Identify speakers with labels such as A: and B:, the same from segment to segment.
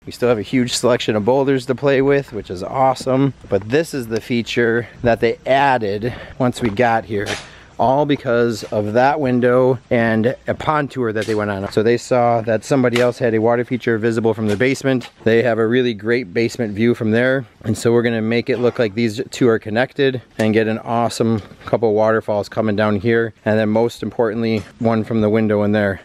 A: We still have a huge selection of boulders to play with, which is awesome. But this is the feature that they added once we got here, all because of that window and a pond tour that they went on. So they saw that somebody else had a water feature visible from the basement. They have a really great basement view from there. And so we're gonna make it look like these two are connected and get an awesome couple waterfalls coming down here. And then most importantly, one from the window in there.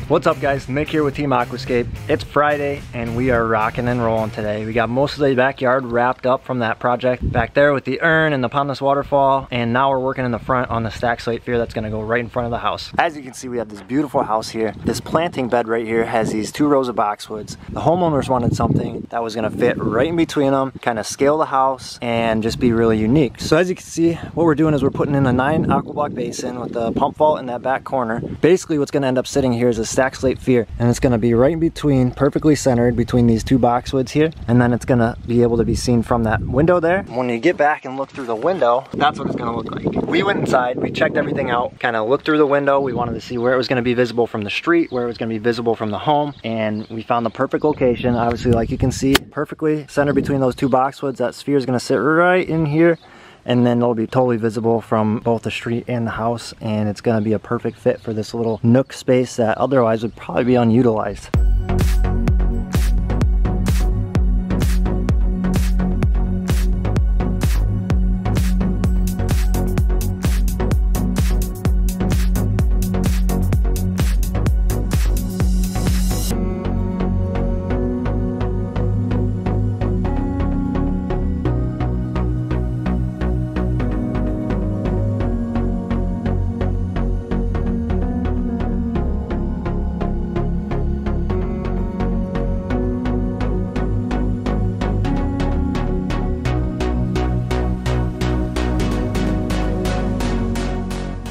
B: What's up guys, Nick here with Team Aquascape. It's Friday and we are rocking and rolling today. We got most of the backyard wrapped up from that project back there with the urn and the pondless waterfall, and now we're working in the front on the stacked slate sphere that's going to go right in front of the house. As you can see, we have this beautiful house here. This planting bed right here has these 2 rows of boxwoods. The homeowners wanted something that was going to fit right in between them, kind of scale the house and just be really unique. So as you can see, what we're doing is we're putting in a 9 aqua block basin with the pump vault in that back corner. Basically what's going to end up sitting here is a stacked slate sphere, and it's going to be right in between, perfectly centered between these 2 boxwoods here, and then it's going to be able to be seen from that window there. When you get back and look through the window, that's what it's going to look like. We went inside, we checked everything out, kind of looked through the window. We wanted to see where it was going to be visible from the street, where it was going to be visible from the home, and we found the perfect location. Obviously, like you can see, perfectly centered between those 2 boxwoods. That sphere is going to sit right in here, and then it'll be totally visible from both the street and the house, and it's going to be a perfect fit for this little nook space that otherwise would probably be unutilized.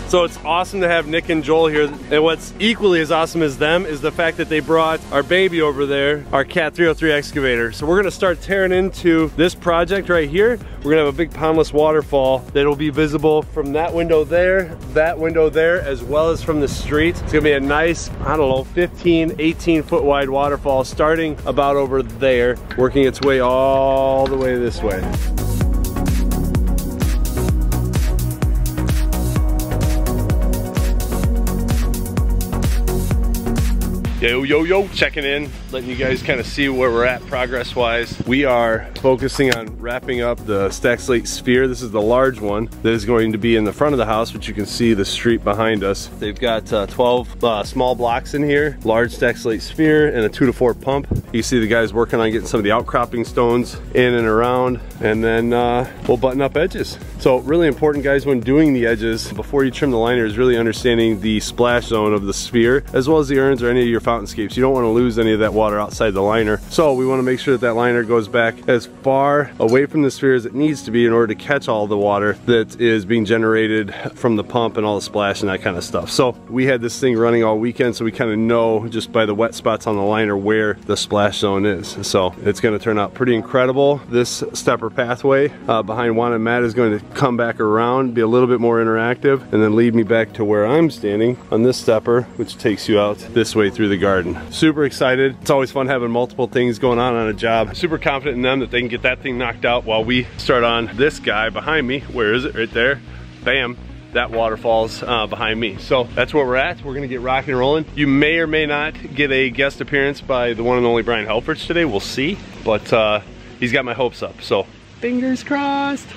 C: So it's awesome to have Nick and Joel here, and what's equally as awesome as them is the fact that they brought our baby over there, our Cat 303 excavator. So we're gonna start tearing into this project right here. We're gonna have a big pondless waterfall that'll be visible from that window there, as well as from the street. It's gonna be a nice, I don't know, 15, 18 foot wide waterfall starting about over there, working its way all the way this way. Yo, checking in, letting you guys kind of see where we're at progress-wise. We are focusing on wrapping up the stacked slate sphere. This is the large one that is going to be in the front of the house, which you can see the street behind us. They've got 12 small blocks in here, large stacked slate sphere, and a 2 to 4 pump. You see the guys working on getting some of the outcropping stones in and around, and then we'll button up edges. So really important, guys, when doing the edges, before you trim the liner, is really understanding the splash zone of the sphere, as well as the urns or any of your fountainscapes. You don't want to lose any of that water outside the liner. So we want to make sure that that liner goes back as far away from the sphere as it needs to be in order to catch all the water that is being generated from the pump and all the splash and that kind of stuff. So we had this thing running all weekend, so we kind of know just by the wet spots on the liner where the splash zone is. So it's going to turn out pretty incredible. This stepper pathway behind Juan and Matt is going to come back around, be a little bit more interactive, and then lead me back to where I'm standing on this stepper, which takes you out this way through the garden. Super excited. It's always fun having multiple things going on a job. Super confident in them that they can get that thing knocked out while we start on this guy behind me. Where is it? Right there. Bam. That waterfall's behind me. So that's where we're at. We're gonna get rocking and rolling. You may or may not get a guest appearance by the one and only Brian HELFRICH today. We'll see. But he's got my hopes up. So fingers crossed.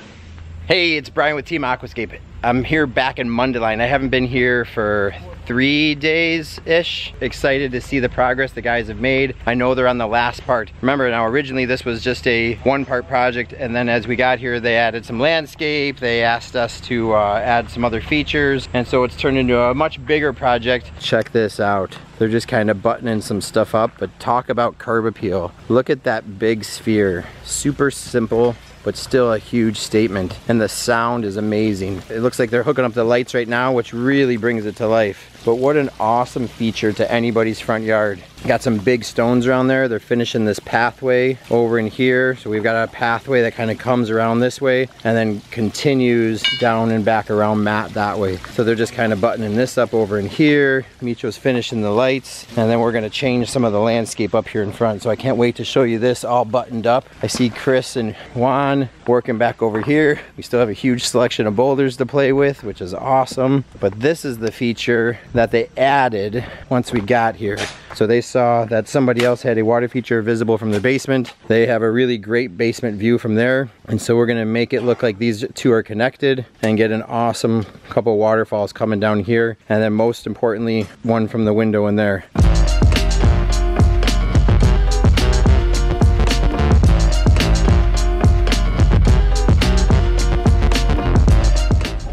A: Hey, it's Brian with Team Aquascape. I'm here back in Mundelein. I haven't been here for 3 days-ish. Excited to see the progress the guys have made. I know they're on the last part. Remember now, originally this was just a 1-part project, and then as we got here, they added some landscape. They asked us to add some other features, and so it's turned into a much bigger project. Check this out. They're just kind of buttoning some stuff up, but talk about curb appeal. Look at that big sphere. Super simple, but still a huge statement. And the sound is amazing. It looks like they're hooking up the lights right now, which really brings it to life. but what an awesome feature to anybody's front yard. Got some big stones around there. They're finishing this pathway over in here. So we've got a pathway that kind of comes around this way and then continues down and back around Matt that way. So they're just kind of buttoning this up over in here. Micho's finishing the lights, and then we're gonna change some of the landscape up here in front. So I can't wait to show you this all buttoned up. I see Chris and Juan working back over here. We still have a huge selection of boulders to play with, which is awesome. But this is the feature that they added once we got here. So they saw that somebody else had a water feature visible from the basement. They have a really great basement view from there. And so we're gonna make it look like these two are connected and get an awesome couple waterfalls coming down here. And then most importantly, one from the window in there.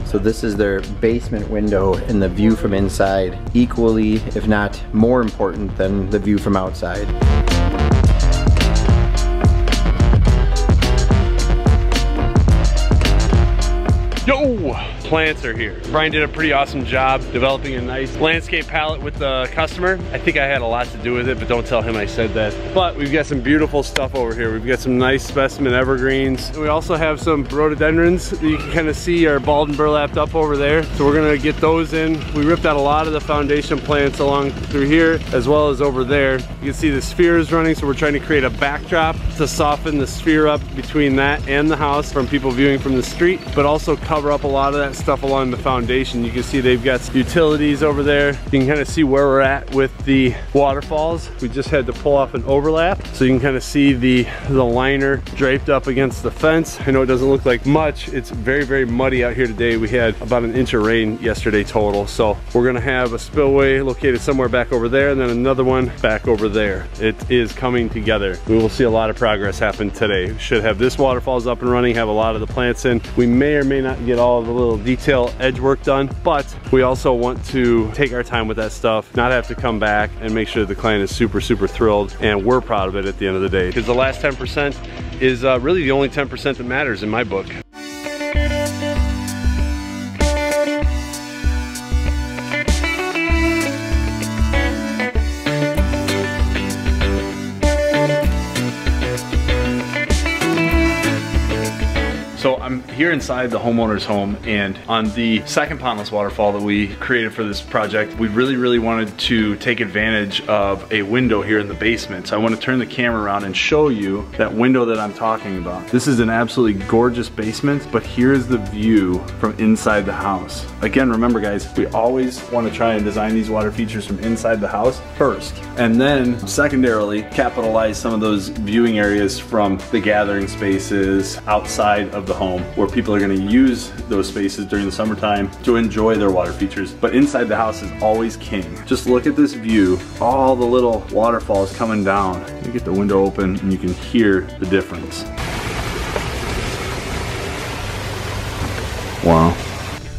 A: So this is their basement window, and the view from inside equally, if not more important than the view from outside.
C: Yo! Plants are here. Brian did a pretty awesome job developing a nice landscape palette with the customer. I think I had a lot to do with it, but don't tell him I said that. But we've got some beautiful stuff over here. We've got some nice specimen evergreens. We also have some rhododendrons that you can kind of see are balled and burlapped up over there. So we're gonna get those in. We ripped out a lot of the foundation plants along through here, as well as over there. You can see the sphere is running, so we're trying to create a backdrop to soften the sphere up between that and the house from people viewing from the street, but also cover up a lot of that stuff along the foundation. You can see they've got utilities over there. You can kind of see where we're at with the waterfalls. We just had to pull off an overlap, so you can kind of see the liner draped up against the fence. I know it doesn't look like much. It's very, very muddy out here today. We had about an inch of rain yesterday total. So we're gonna have a spillway located somewhere back over there, and then another one back over there. It is coming together. We will see a lot of progress happen today. We should have this waterfalls up and running, have a lot of the plants in. We may or may not get all of the little detail edge work done, but we also want to take our time with that stuff, not have to come back, and make sure the client is super, super thrilled, and we're proud of it at the end of the day. Because the last 10% is really the only 10% that matters in my book. So I'm here inside the homeowner's home, and on the second pondless waterfall that we created for this project, we really wanted to take advantage of a window here in the basement. So I want to turn the camera around and show you that window that I'm talking about. This is an absolutely gorgeous basement, but here's the view from inside the house. Again, remember guys, we always want to try and design these water features from inside the house first, and then secondarily capitalize some of those viewing areas from the gathering spaces outside of the home, where people are going to use those spaces during the summertime to enjoy their water features. But inside the house is always king. Just look at this view, all the little waterfalls coming down. You get the window open and you can hear the difference. Wow.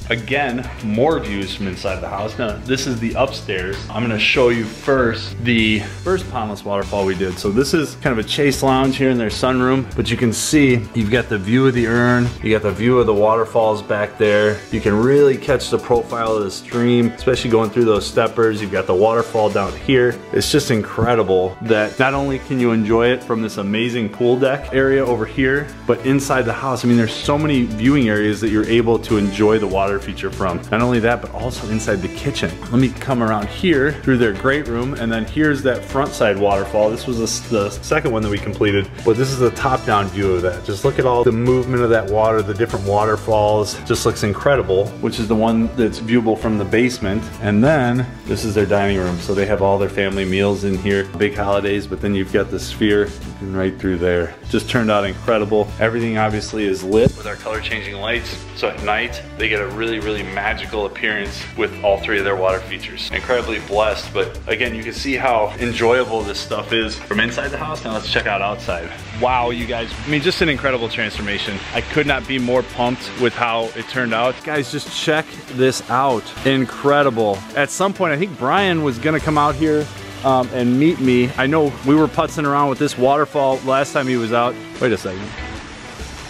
C: Again, more views from inside the house. Now, this is the upstairs. I'm gonna show you first the first pondless waterfall we did. So this is kind of a chase lounge here in their sunroom, but you can see you've got the view of the urn, you got the view of the waterfalls back there. You can really catch the profile of the stream, especially going through those steppers. You've got the waterfall down here. It's just incredible that not only can you enjoy it from this amazing pool deck area over here, but inside the house, I mean, there's so many viewing areas that you're able to enjoy the water feature from. Not only that, but also inside the kitchen. Let me come around here through their great room, and then here's that front side waterfall. This was the second one that we completed, but this is the top-down view of that. Just look at all the movement of that water, the different waterfalls. Just looks incredible, which is the one that's viewable from the basement. And then this is their dining room. So they have all their family meals in here, big holidays, but then you've got the sphere right through there. Just turned out incredible. Everything obviously is lit with our color changing lights. So at night, they get a really magical appearance with all three of their water features. Incredibly blessed, but again, you can see how enjoyable this stuff is from inside the house. Now let's check out outside. Wow, you guys, I mean, just an incredible transformation. I could not be more pumped with how it turned out. Guys, just check this out. Incredible. At some point, I think Brian was gonna come out here and meet me. I know we were putzing around with this waterfall last time he was out. Wait a second.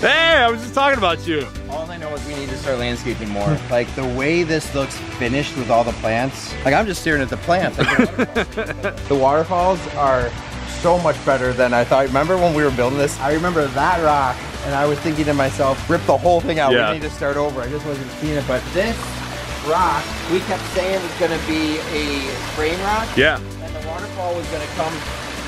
C: Hey, I was just talking about you.
A: All I know is we need to start landscaping more. Like the way this looks finished with all the plants. Like I'm just staring at the plants. Like, the waterfalls are so much better than I thought. Remember when we were building this? I remember that rock and I was thinking to myself, rip the whole thing out. Yeah. We need to start over. I just wasn't seeing it. But this rock, we kept saying was gonna be a frame rock.
C: Yeah.
A: And the waterfall was gonna come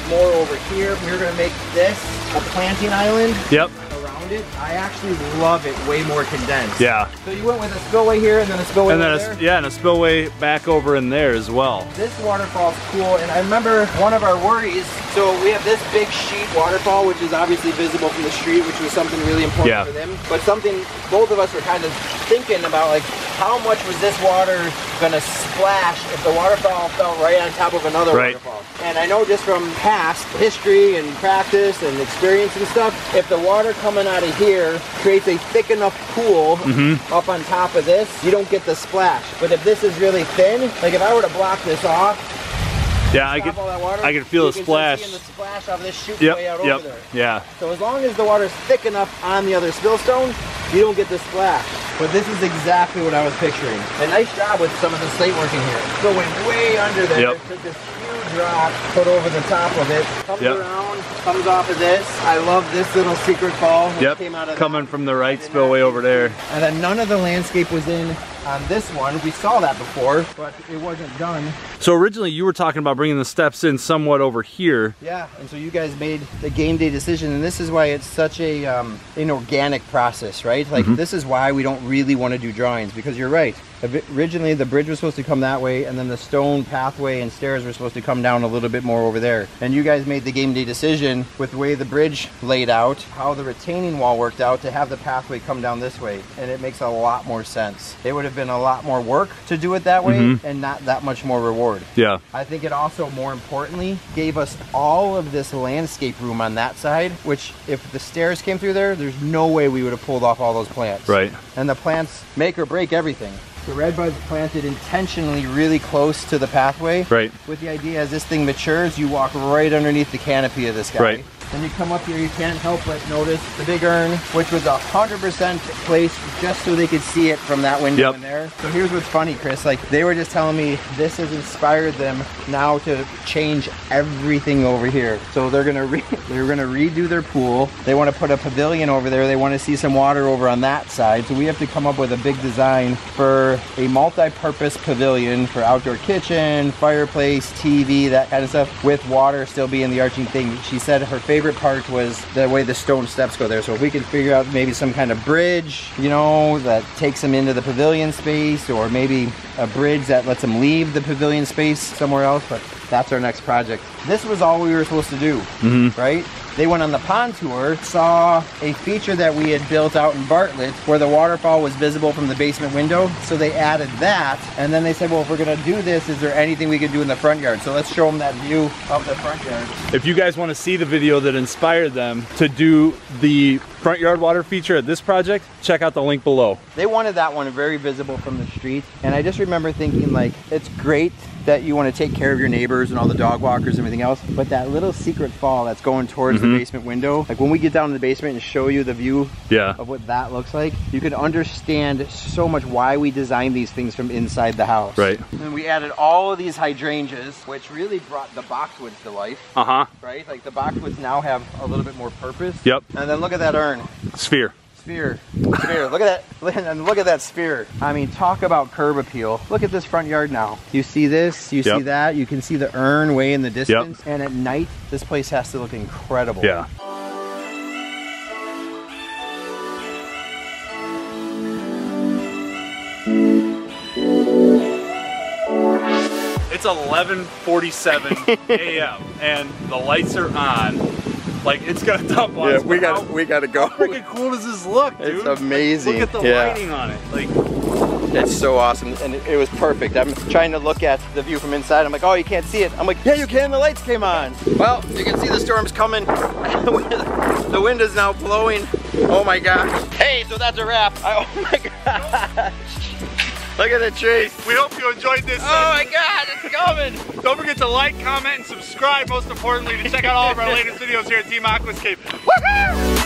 A: more over here. We were gonna make this a planting island.
C: Yep.
A: Around it. I actually love it way more condensed.
C: Yeah.
A: So you went with a spillway here and then a spillway over there?
C: Yeah, and a spillway back over in there as well.
A: This waterfall's cool, and I remember one of our worries, so we have this big sheet waterfall, which is obviously visible from the street, which was something really important for them, but something both of us were kind of thinking about, like, how much was this water gonna splash if the waterfall fell right on top of another waterfall? And I know just from past history and practice and experience and stuff, if the water coming out of here creates a thick enough pool up on top of this, you don't get the splash. But if this is really thin, like if I were to block this off,
C: yeah, I could feel the splash.
A: The splash off this chute way out over there.
C: Yeah.
A: So as long as the water's thick enough on the other spillstone, you don't get the splash. But this is exactly what I was picturing. A nice job with some of the slate working here. So went way under there, took this huge rock, put over the top of it, comes around, comes off of this. I love this little secret fall which came out of
C: coming from the right spillway over there.
A: And then none of the landscape was in on this one. We saw that before, but it wasn't done.
C: So originally you were talking about bringing the steps in somewhat over here.
A: Yeah, and so you guys made the game day decision, and this is why it's such a an organic process, right? Like this is why we don't really want to do drawings, because you're right. Originally the bridge was supposed to come that way, and then the stone pathway and stairs were supposed to come down a little bit more over there. And you guys made the game day decision with the way the bridge laid out, how the retaining wall worked out, to have the pathway come down this way, and it makes a lot more sense. It would have been a lot more work to do it that way and not that much more reward.
C: Yeah.
A: I think it also, more importantly, gave us all of this landscape room on that side, which if the stairs came through there, there's no way we would have pulled off all those plants.
C: Right.
A: And the plants make or break everything. The red bud's planted intentionally really close to the pathway. Right. With the idea, as this thing matures, you walk right underneath the canopy of this guy. Right. When you come up here, you can't help but notice the big urn, which was 100% placed just so they could see it from that window in there. So here's what's funny, Chris. Like, they were just telling me this has inspired them now to change everything over here. So they're gonna redo their pool. They want to put a pavilion over there. They want to see some water over on that side. So we have to come up with a big design for a multi-purpose pavilion for outdoor kitchen, fireplace, TV, that kind of stuff, with water still being the arching thing. She said her favorite part was the way the stone steps go there. So if we could figure out maybe some kind of bridge, you know, that takes them into the pavilion space, or maybe a bridge that lets them leave the pavilion space somewhere else, but that's our next project. This was all we were supposed to do, right? They went on the pond tour, saw a feature that we had built out in Bartlett where the waterfall was visible from the basement window. So they added that, and then they said, well, if we're gonna do this, is there anything we could do in the front yard? So let's show them that view of the front yard.
C: If you guys want to see the video that inspired them to do the front yard water feature at this project, check out the link below.
A: They wanted that one very visible from the street, and I just remember thinking, like, it's great that you want to take care of your neighbors and all the dog walkers and everything else, but that little secret fall that's going towards the basement window, like when we get down in the basement and show you the view of what that looks like, you can understand so much why we designed these things from inside the house. Right. And we added all of these hydrangeas, which really brought the boxwoods to life. Right? Like the boxwoods now have a little bit more purpose. Yep. And then look at that urn.
C: Sphere.
A: Sphere. Look at that. And look at that sphere. I mean, talk about curb appeal. Look at this front yard now. You see this, you see that, you can see the urn way in the distance. And at night, this place has to look incredible. Yeah.
C: It's 11:47 a.m. and the lights are on. Like, it's gonna dump on us.
A: We gotta go.
C: How freaking cool does this look, dude?
A: It's amazing.
C: Like, look at the lighting on it. Like,
A: it's so awesome, and it was perfect. I'm trying to look at the view from inside. I'm like, oh, you can't see it. I'm like, yeah, you can. The lights came on. Well, you can see the storm's coming. The wind is now blowing. Oh my gosh. Hey, so that's a wrap. Oh my gosh. Look at the trees.
C: We hope you enjoyed this.
A: Oh my God, it's coming.
C: Don't forget to like, comment, and subscribe. Most importantly, to check out all of our latest videos here at Team Aquascape. Woohoo!